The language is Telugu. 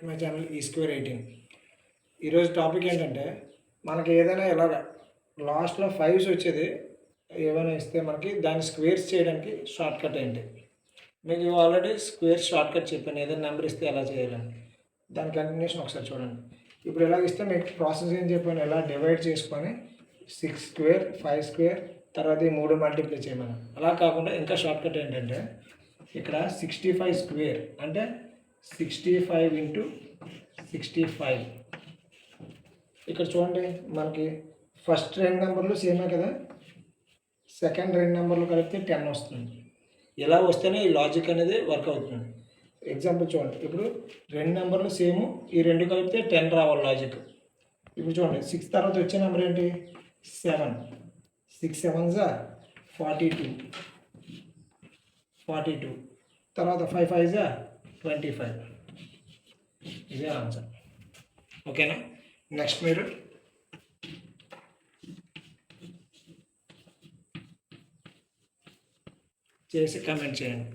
మై ఛానల్ ఈ స్క్వేర్ 18. ఈరోజు టాపిక్ ఏంటంటే మనకి ఏదైనా ఇలాగ లాస్ట్లో ఫైవ్స్ వచ్చేది ఏమైనా ఇస్తే మనకి దాన్ని స్క్వేర్స్ చేయడానికి షార్ట్ కట్ ఏంటి. మీకు ఆల్రెడీ స్క్వేర్ షార్ట్ కట్ చెప్పాను, ఏదైనా నెంబర్ ఇస్తే ఎలా చేయాలని. దాని కంటిన్యూషన్ ఒకసారి చూడండి. ఇప్పుడు ఎలా ఇస్తే మీకు ప్రాసెస్ ఏం చెప్పాను, ఎలా డివైడ్ చేసుకొని 6 స్క్వేర్ 5 స్క్వేర్ తర్వాత ఈ 3 మల్టిప్లై చేయమని. అలా కాకుండా ఇంకా షార్ట్ కట్ ఏంటంటే ఇక్కడ 65 స్క్వేర్ అంటే 65 ఇంటూ 65. ఇక్కడ చూడండి, మనకి ఫస్ట్ 2 నెంబర్లు సేమే కదా, సెకండ్ 2 నెంబర్లు కలిపితే 10 వస్తుంది. ఇలా వస్తేనే ఈ లాజిక్ అనేది వర్క్ అవుతుంది. ఎగ్జాంపుల్ చూడండి, ఇప్పుడు 2 నెంబర్లు సేమ్, ఈ 2 కలిపితే 10 రావాలి లాజిక్. ఇప్పుడు చూడండి, 6 తర్వాత వచ్చే నెంబర్ ఏంటి, 7. 6 7s 42 తర్వాత 5 5s 25. ఇదే ఆన్సర్. ఓకేనా? నెక్స్ట్ మీరు చేసి కామెంట్ చేయండి.